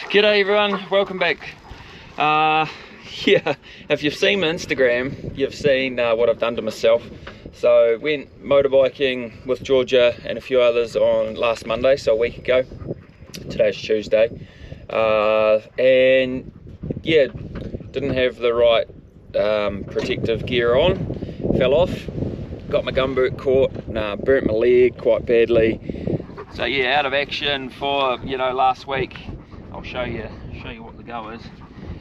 G'day everyone, welcome back. Yeah, if you've seen my Instagram, you've seen what I've done to myself. So went motorbiking with Georgia and a few others on last Monday, so a week ago. Today's Tuesday. And yeah, didn't have the right protective gear on, fell off, got my gumboot caught, burnt my leg quite badly. So yeah, out of action for, last week. I'll show you what the go is.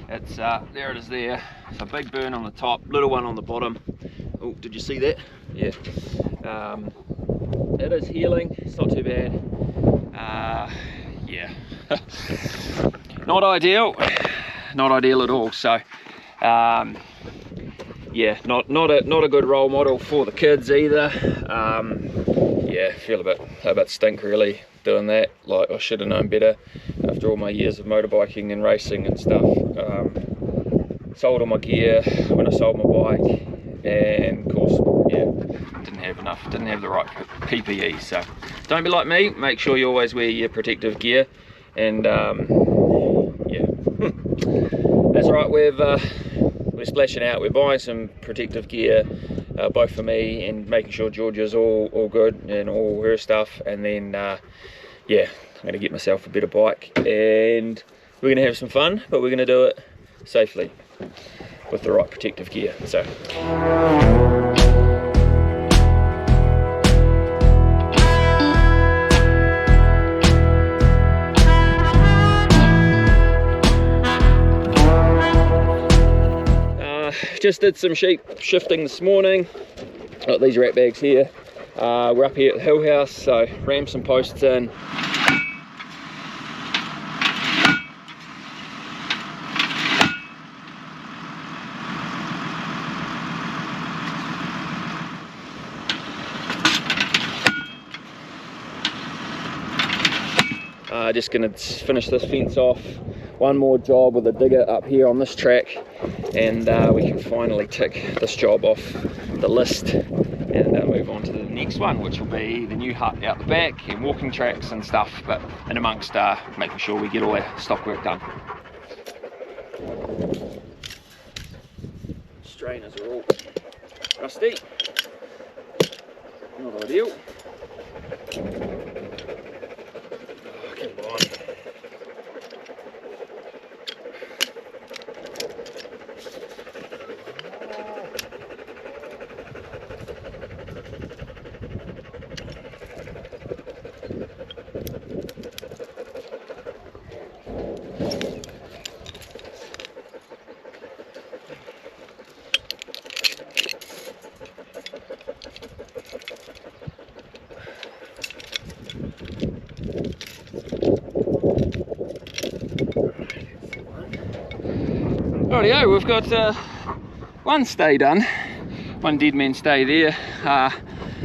It's there it is there. It's a big burn on the top, little one on the bottom. Oh, did you see that? Yeah. It is healing, it's not too bad. Yeah. Not ideal at all. So yeah, not a good role model for the kids either. Yeah, feel a bit stink really doing that. Like, I should have known better after all my years of motobiking and racing and stuff. Sold all my gear when I sold my bike, and of course, yeah, didn't have the right PPE. So don't be like me, make sure you always wear your protective gear. And yeah, that's right, we're splashing out, we're buying some protective gear, both for me and making sure Georgia's all good and all her stuff. And then yeah, I'm going to get myself a better bike and we're going to have some fun, but we're going to do it safely with the right protective gear. So just did some sheep shifting this morning. Got these rat bags here. We're up here at the hill house, so rammed some posts in. Just gonna finish this fence off. One more job with a digger up here on this track, and we can finally tick this job off the list and move on to the next one, which will be the new hut out the back and walking tracks and stuff, but in amongst making sure we get all our stock work done. Strainers are all rusty, not ideal. Come on. Rightio, we've got one stay done, one dead man stay there.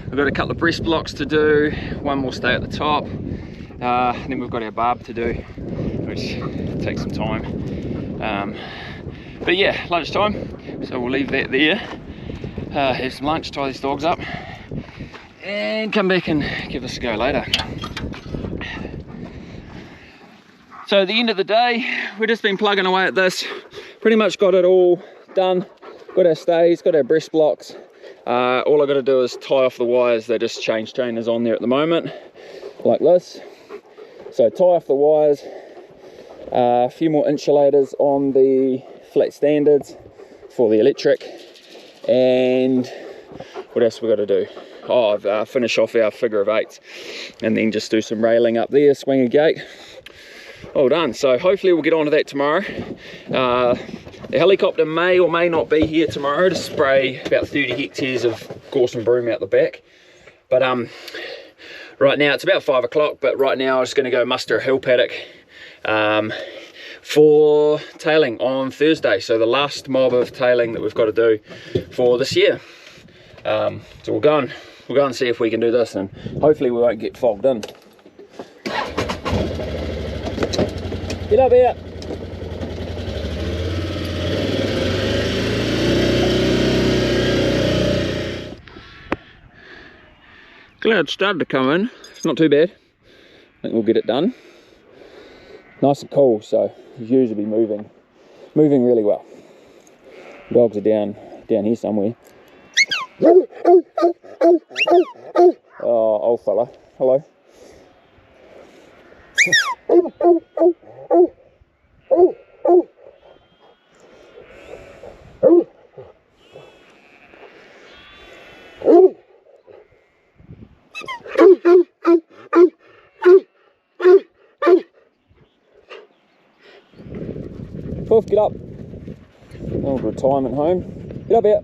We've got a couple of breast blocks to do, one more stay at the top, and then we've got our barb to do, which takes some time. But yeah, lunchtime, so we'll leave that there, have some lunch, tie these dogs up, and come back and give this a go later. So at the end of the day, we've just been plugging away at this. Pretty much got it all done. Got our stays, got our breast blocks. All I got to do is tie off the wires. They're just change trainers on there at the moment, like this. So tie off the wires. A few more insulators on the flat standards for the electric. And what else we got to do? Oh, finish off our figure of eights, and then just do some railing up there, swing a gate. All done. So hopefully we'll get on to that tomorrow. The helicopter may or may not be here tomorrow to spray about 30 hectares of gorse and broom out the back. But right now it's about 5 o'clock, but right now I'm just going to go muster a hill paddock for tailing on Thursday. So the last mob of tailing that we've got to do for this year. So we'll go and see if we can do this, and hopefully we won't get fogged in. Get up here. Cloud started to come in. It's not too bad. I think we'll get it done. nice and cool, so he's usually moving really well. Dogs are down here somewhere. Oh, old fella, hello. Poof, get up. Old retirement home. Get up here.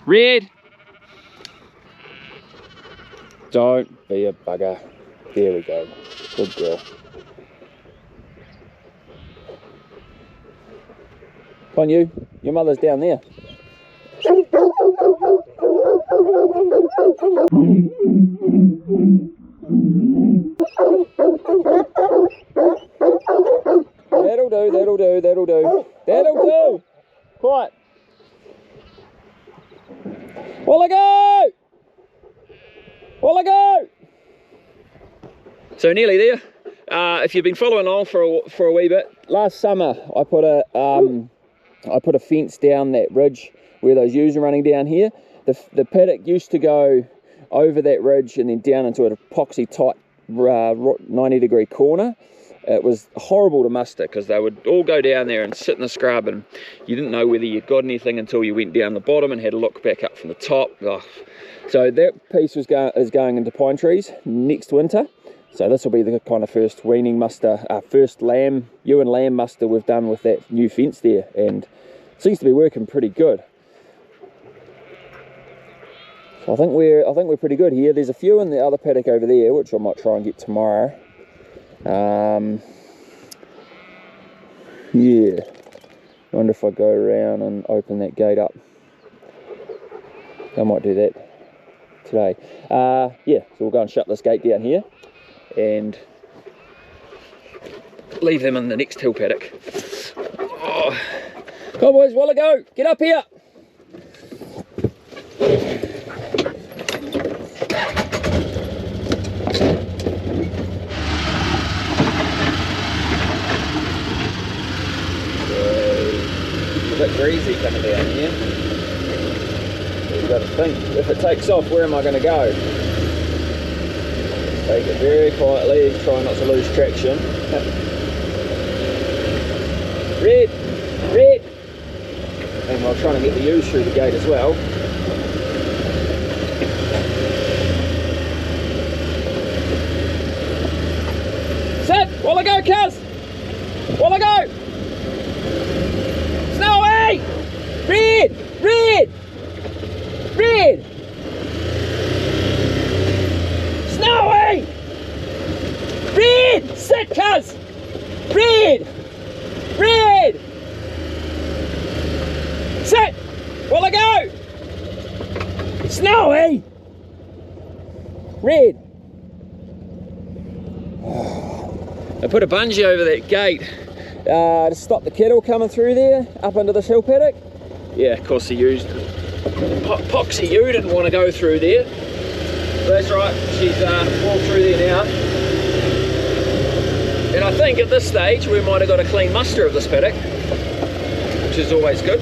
Red! Don't be a bugger. There we go. Good girl. Come on you. Your mother's down there. That'll do, that'll do, that'll do. That'll do! Quiet. Will I go? Will I go? So nearly there. If you've been following along for a wee bit, last summer I put a fence down that ridge where those ewes are running down here. The paddock used to go over that ridge and then down into an epoxy tight 90-degree corner. It was horrible to muster because they would all go down there and sit in the scrub, and you didn't know whether you'd got anything until you went down the bottom and had a look back up from the top. Oh. So that piece is going into pine trees next winter. So this will be the kind of first weaning muster, first ewe and lamb muster we've done with that new fence there, and it seems to be working pretty good. So I think we're pretty good here. There's a few in the other paddock over there, which I might try and get tomorrow. Yeah, I wonder if I go around and open that gate up. I might do that today. Yeah, so we'll go and shut this gate down here and leave them in the next hill paddock. Oh. Come on boys, while I go, get up here. A bit breezy coming down here. So you've got to think, if it takes off, where am I going to go? Take it very quietly, try not to lose traction. Red! Red! And while trying to get the ewes through the gate as well. Sit! While I go, cuz! While I go! Snowy! Red! Red! Red! Snowy! Red! Sit, cuz! Red! Red! Sit! While I go! Snowy! Red! I put a bungee over that gate to stop the cattle coming through there up into this hill paddock. Yeah, of course the ewes, Poxy ewe didn't want to go through there. But that's right, she's walked through there now. And I think at this stage we might have got a clean muster of this paddock, which is always good.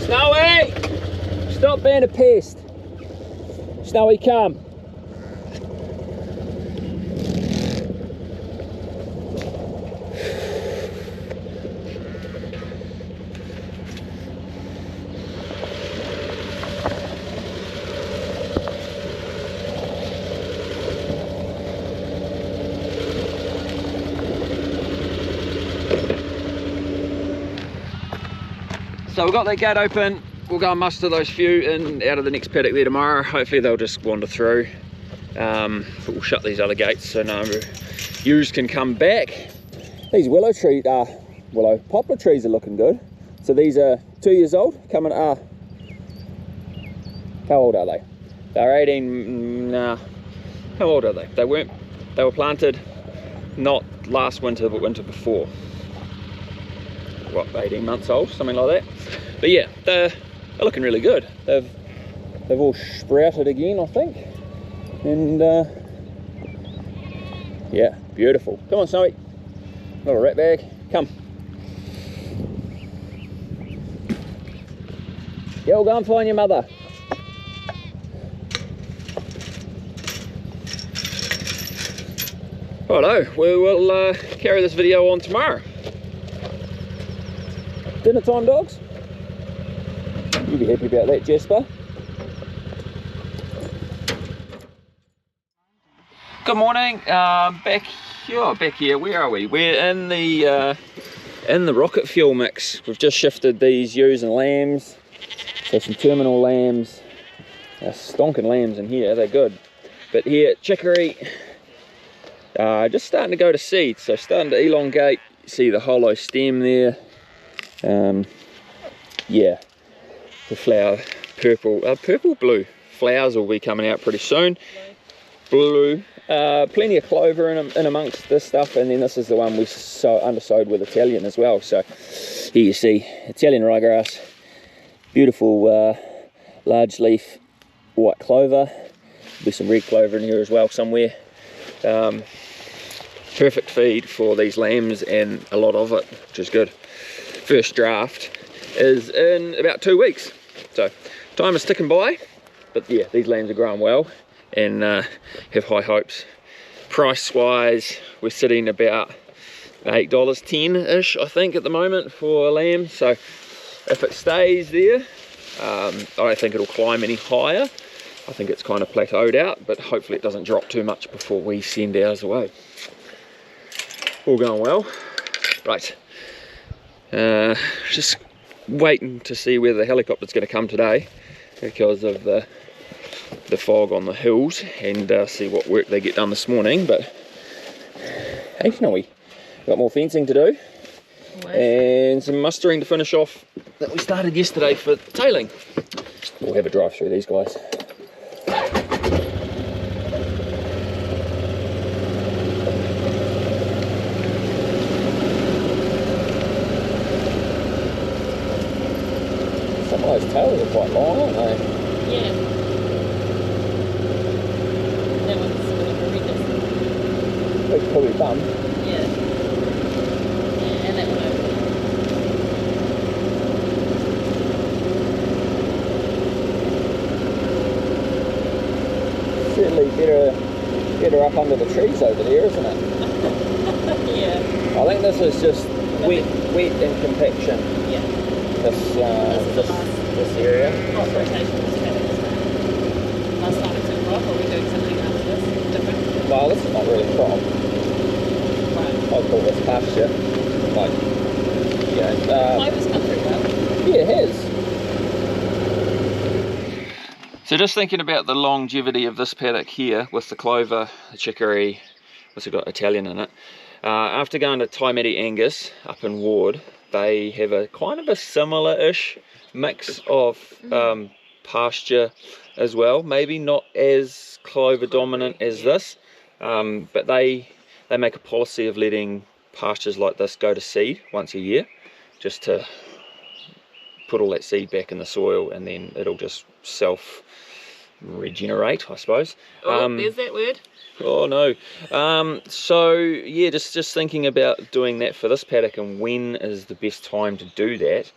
Snowy! Stop being a pest. Snowy, come. So we've got that gate open. We'll go and muster those few in out of the next paddock there tomorrow. Hopefully they'll just wander through. But we'll shut these other gates so no ewes can come back. These poplar trees are looking good. So these are 2 years old, coming how old are they? They're 18, how old are they? They were planted not last winter but winter before. What, 18 months old, something like that. But yeah, they're looking really good. They've all sprouted again, I think. And yeah, beautiful. Come on, Snowy. Little rat bag, come. Yeah, we'll go and find your mother. Righto, we will carry this video on tomorrow. Dinner time, dogs? You'll be happy about that, Jasper. Good morning. Back here. Where are we? We're in the rocket fuel mix. We've just shifted these ewes and lambs. So some terminal lambs. Stonking lambs in here. They're good. But here, chicory. Just starting to go to seed. So starting to elongate. See the hollow stem there. Yeah, the flower, purple blue flowers will be coming out pretty soon. Blue, plenty of clover in amongst this stuff, and then this is the one we undersowed with Italian as well. So here you see Italian ryegrass, beautiful large leaf white clover. There'll be some red clover in here as well somewhere. Perfect feed for these lambs and a lot of it, which is good. First draft is in about 2 weeks, so time is ticking by. But yeah, these lambs are growing well and have high hopes. Price wise, we're sitting about $8.10 ish, I think, at the moment for a lamb. So if it stays there, I don't think it'll climb any higher. I think it's kind of plateaued out, but hopefully it doesn't drop too much before we send ours away. All going well. Right, just waiting to see whether the helicopter's going to come today because of the fog on the hills, and see what work they get done this morning. But hey, Snowy, got more fencing to do and some mustering to finish off that we started yesterday for tailing. We'll have a drive through these guys. Some of those tails are quite long, aren't they? Yeah. That one's a bit horrendous. Big Kiwi bum. Yeah. Yeah, and that one over there. Certainly better up under the trees over there, isn't it? Yeah. I think this is just wet and compaction. Yeah. This area. Crop rotation was finished. Last time it's in crop, or we doing something else this different? Well, this is not really crop. Right. I'll call this pasture. Like, yeah. Clover's come through well. Yeah, it has. So just thinking about the longevity of this paddock here with the clover, the chicory, what's it got, Italian in it. After going to Taimeri Angus up in Ward, they have a kind of a similar-ish mix of pasture as well. Maybe not as clover dominant as this, but they make a policy of letting pastures like this go to seed once a year, just to put all that seed back in the soil, and then it'll just self-regenerate, I suppose. Oh, there's that word. Oh no. So yeah, just thinking about doing that for this paddock, and when is the best time to do that.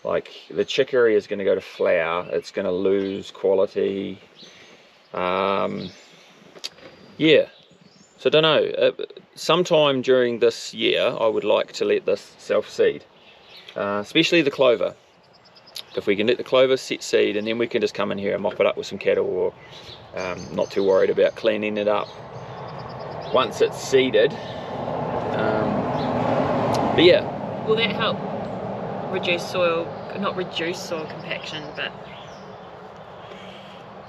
Like, the chicory is going to go to flower, it's going to lose quality. Yeah, so I don't know, sometime during this year I would like to let this self-seed, especially the clover. If we can let the clover set seed, and then we can just come in here and mop it up with some cattle, or not too worried about cleaning it up once it's seeded. But yeah. Will that help reduce soil not reduce soil compaction, but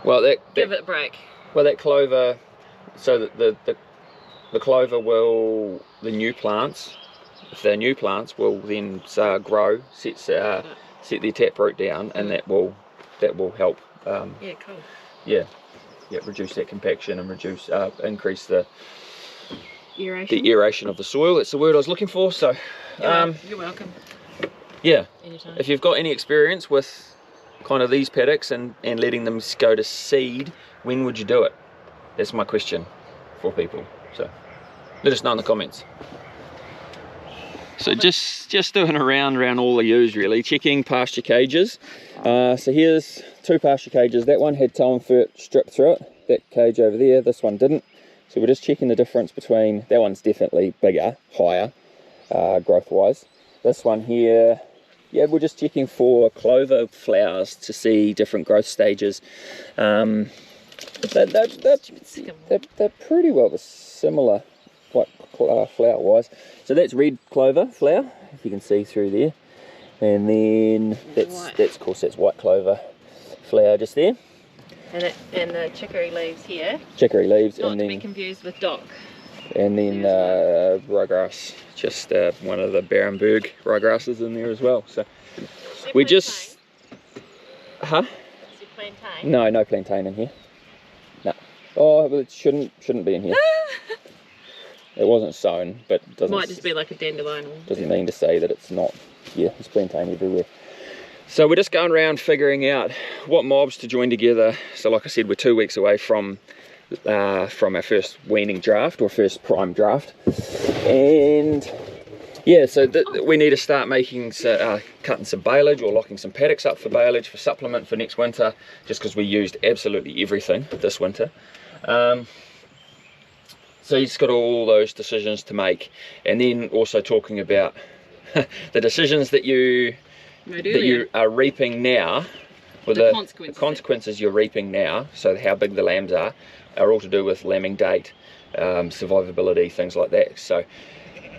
well, give it a break. Well, that clover, so that the clover will, the new plants, if they're new plants, will then grow, set their taproot down, and that will help. Yeah, cool. Yeah, reduce that compaction and increase the aeration of the soil. That's the word I was looking for. So, you're welcome. Yeah, anytime. If you've got any experience with kind of these paddocks and letting them go to seed, when would you do it? That's my question for people. So let us know in the comments. So just doing around all the ewes really, checking pasture cages. So here's 2 pasture cages. That one had toe and fert stripped through it. That cage over there, this one didn't. So we're just checking the difference between, that one's definitely bigger, higher, growth wise. This one here, yeah, we're just checking for clover flowers to see different growth stages. They're pretty well similar, what flower wise. So that's red clover flower, if you can see through there, and then that's of course that's white clover flower just there. And the chicory leaves here. Chicory leaves, Not and to then be confused with dock. And then ryegrass, just one of the Barenberg ryegrasses in there as well. So we just, Is it plantain? No plantain in here. No. Oh, but it shouldn't be in here. It wasn't sown, but doesn't. Might just be like a dandelion. Doesn't mean to say that it's not. Yeah, there's plantain everywhere. So we're just going around figuring out what mobs to join together. So like I said, we're 2 weeks away from our first weaning draft, or first prime draft, and yeah, so we need to start making cutting some baleage or locking some paddocks up for baleage for supplement for next winter, just because we used absolutely everything this winter. So you just got all those decisions to make, and then also talking about the decisions that you are reaping now, with the consequences you're reaping now. So how big the lambs are all to do with lambing date, survivability, things like that. So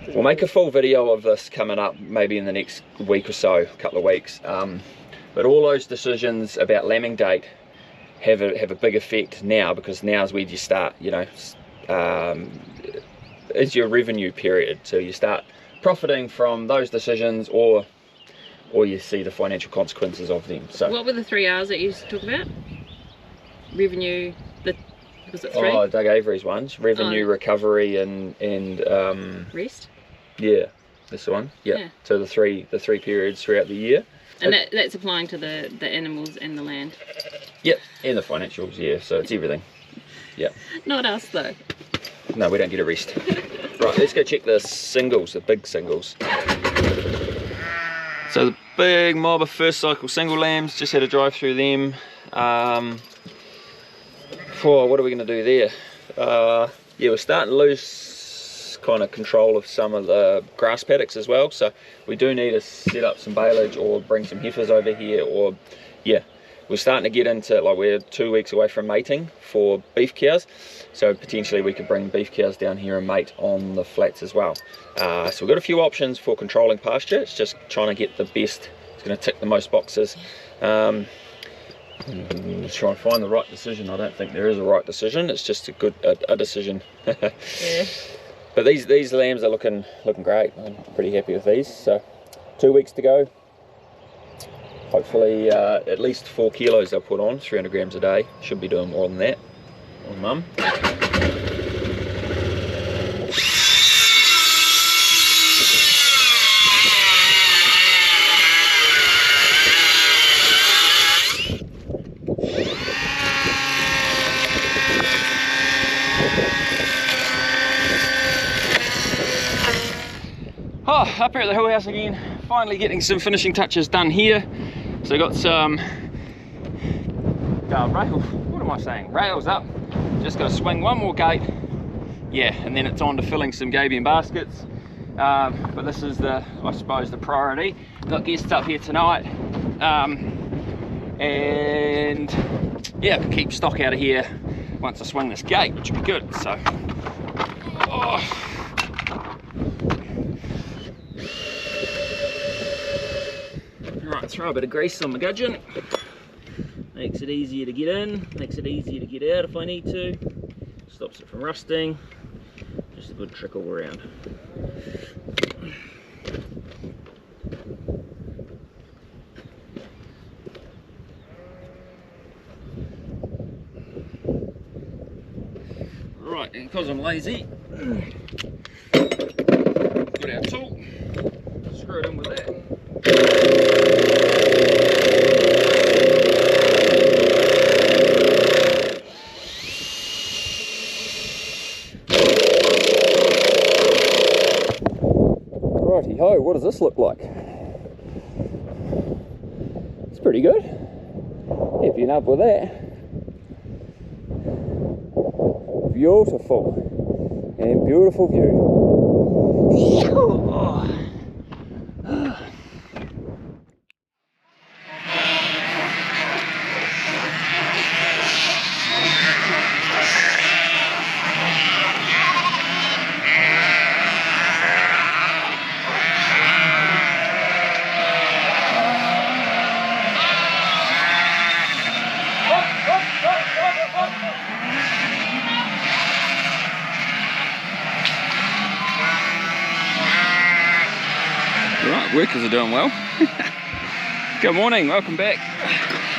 we'll make a full video of this coming up maybe in the next week or so, couple of weeks. But all those decisions about lambing date have a big effect now, because now's where you start, you know, it's your revenue period. So you start profiting from those decisions, or you see the financial consequences of them. So what were the 3 R's that you used to talk about? Revenue, was it 3? Oh, Doug Avery's ones. Revenue, recovery, and rest? Yeah, that's the one. Yeah. So the three periods throughout the year. And that's applying to the animals and the land. Yep, and the financials, yeah, so it's everything. Yeah. Not us though. No, we don't get a rest. Right, let's go check the singles, the big singles. So the big mob of first cycle single lambs, just had to drive through them. What are we going to do there? Yeah, we're starting to lose kind of control of some of the grass paddocks as well, so we do need to set up some baleage or bring some heifers over here, or yeah, we're starting to get into, like, we're 2 weeks away from mating for beef cows, so potentially we could bring beef cows down here and mate on the flats as well. So we've got a few options for controlling pasture. It's just trying to get the best, it's going to tick the most boxes. Let's try and find the right decision. I don't think there is a right decision, it's just a decision. Yeah. But these lambs are looking great. I'm pretty happy with these. So 2 weeks to go. Hopefully at least 4 kilos they'll put on, 300 grams a day. Should be doing more than that on mum. Oh, up here at the hill house again, finally getting some finishing touches done here. So I got some rails up, just got to swing one more gate, yeah, and then it's on to filling some gabion baskets. But this is I suppose the priority. Got guests up here tonight, and yeah, keep stock out of here once I swing this gate, which will be good. So throw a bit of grease on my gudgeon. Makes it easier to get in, makes it easier to get out if I need to. Stops it from rusting. Just a good trick all around. Right, and because I'm lazy, got our tool, screw it in with that. Righty ho, what does this look like? It's pretty good. Happy enough with that. Beautiful and beautiful view. Oh. Right, workers are doing well. Good morning, welcome back.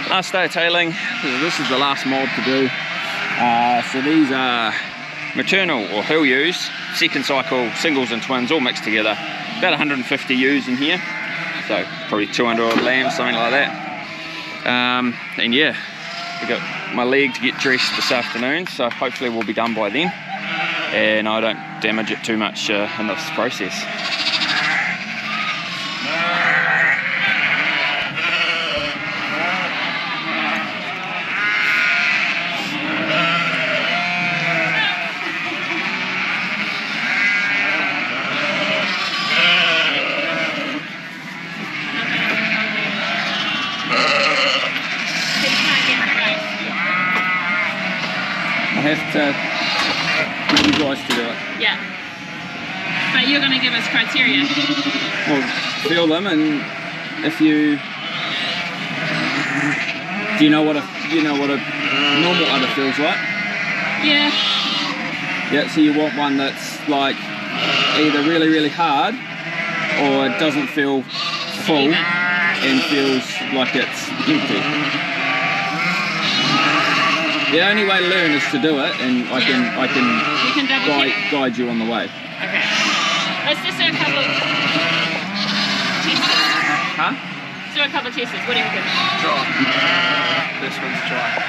Last day of tailing. This is the last mob to do. So these are maternal or hill ewes, second cycle, singles and twins all mixed together. About 150 ewes in here, so probably 200 odd lambs, something like that. And yeah, we got my leg to get dressed this afternoon, so hopefully we'll be done by then, and I don't damage it too much in this process. I have to get you guys to do it. Yeah. But you're going to give us criteria. Well, feel them, and if you do, you know what a normal udder feels like. Yeah. Yeah. So you want one that's like either really really hard, or it doesn't feel full and feels like it's empty. The only way to learn is to do it, and I can guide you on the way. Okay. Let's just do a couple of tests. Huh? Let's do a couple of tests. What do you reckon? Dry. This one's dry.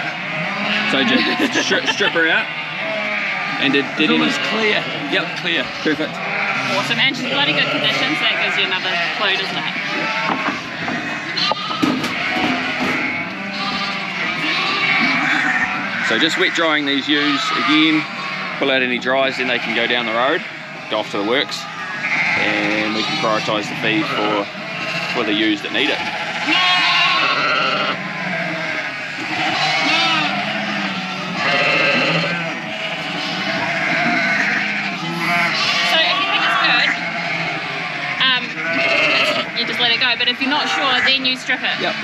So just strip her out. And did any? Clear. Yep, clear. Perfect. Awesome. And she's bloody good condition, so that gives you another clue, doesn't it? So just wet drying these ewes again, pull out any dries, then they can go down the road, go off to the works, and we can prioritise the feed for the ewes that need it. So if you think it's good, you just let it go, but if you're not sure, then you strip it. Yep.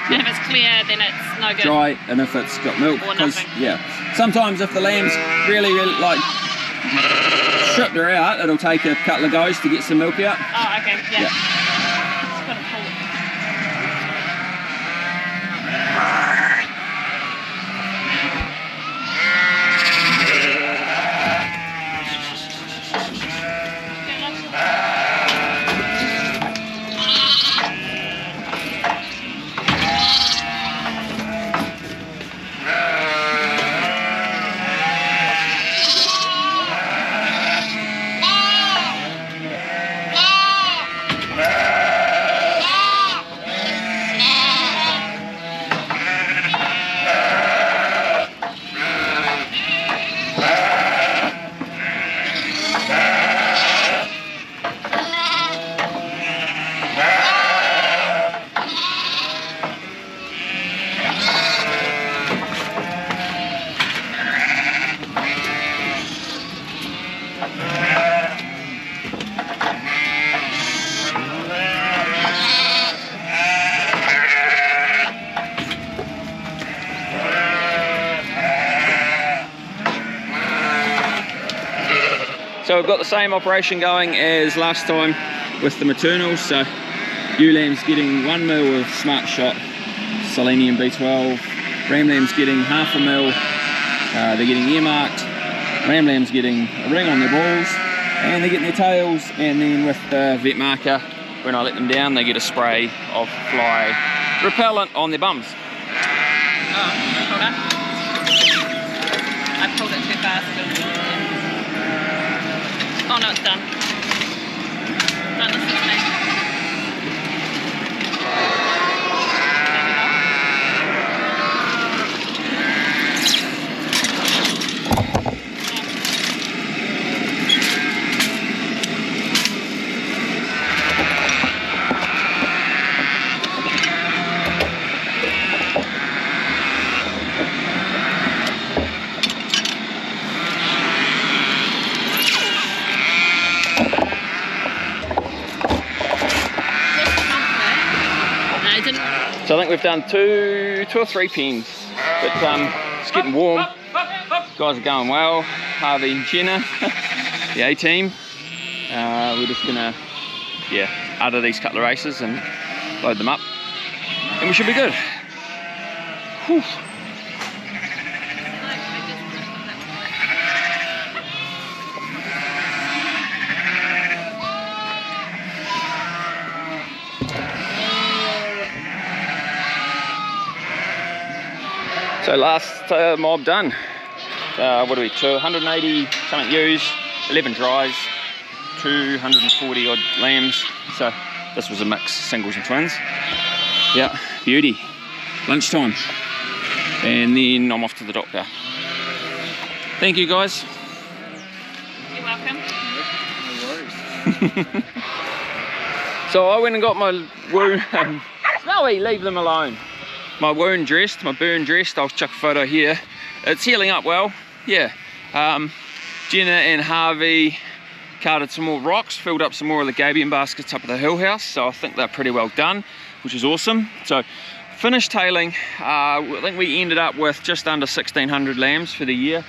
And if it's clear, then it's no good. Dry, and if it's got milk, or nothing. Yeah. Sometimes if the lamb's really like stripped her out, it'll take a couple of goes to get some milk out. Oh, okay, yeah. Just gotta pull it. So we've got the same operation going as last time with the maternals. So ewe lamb's getting 1 mil of Smart Shot Selenium B12, ram lamb's getting half a mil, they're getting earmarked, ram lamb's getting a ring on their balls, and they're getting their tails, and then with the vet marker, when I let them down, they get a spray of fly repellent on their bums. Oh, I pulled it too fast. Oh no, it's done. Don't listen to me. So I think we've done two or three pens, but it's getting warm. Guys are going well. Harvey and Genna, the A team. We're just gonna, udder these couple of races and load them up, and we should be good. Whew. So last mob done. What are we, 280 something ewes, 11 dries, 240 odd lambs. So this was a mix, singles and twins. Yeah, beauty. Lunchtime. And then I'm off to the doctor. Thank you guys. You're welcome. No worries. So I went and got my wound. Snowy, leave them alone. My wound dressed, my burn dressed. I'll chuck a photo here. It's healing up well, yeah. Genna and Harvey carted some more rocks, filled up some more of the gabion baskets up at the hill house, so I think they're pretty well done, which is awesome. So finished tailing, I think we ended up with just under 1,600 lambs for the year,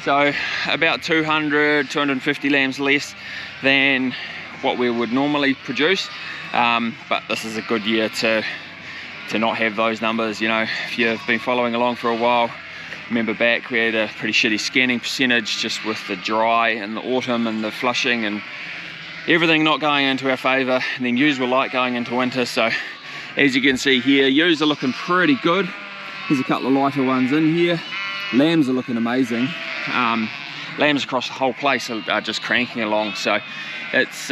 so about 250 lambs less than what we would normally produce, but this is a good year to not have those numbers. You know, if you've been following along for a while, remember back we had a pretty shitty scanning percentage just with the dry and the autumn and the flushing and everything not going into our favour, and then ewes were light going into winter. So as you can see here, ewes are looking pretty good. There's a couple of lighter ones in here. Lambs are looking amazing. Lambs across the whole place are just cranking along, so it's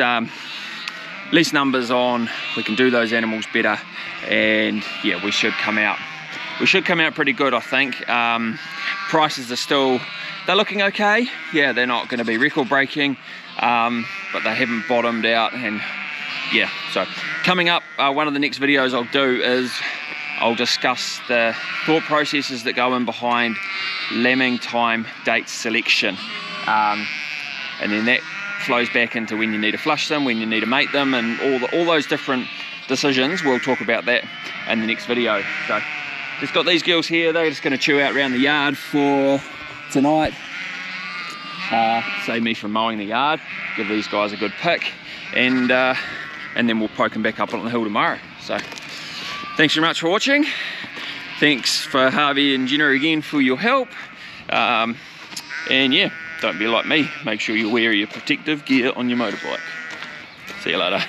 less numbers on, we can do those animals better, and yeah, we should come out pretty good, I think. Prices are still, they're looking okay. Yeah, they're not going to be record breaking, but they haven't bottomed out. And yeah, so coming up, one of the next videos I'll do is I'll discuss the thought processes that go in behind lambing time date selection, and then that flows back into when you need to flush them, when you need to mate them, and all those different decisions. We'll talk about that in the next video. So just got these girls here, they're just going to chew out around the yard for tonight. Save me from mowing the yard, give these guys a good pick, and then we'll poke them back up on the hill tomorrow. So thanks very much for watching. Thanks for Harvey and Genna again for your help, and yeah, don't be like me, make sure you wear your protective gear on your motorbike. See you later.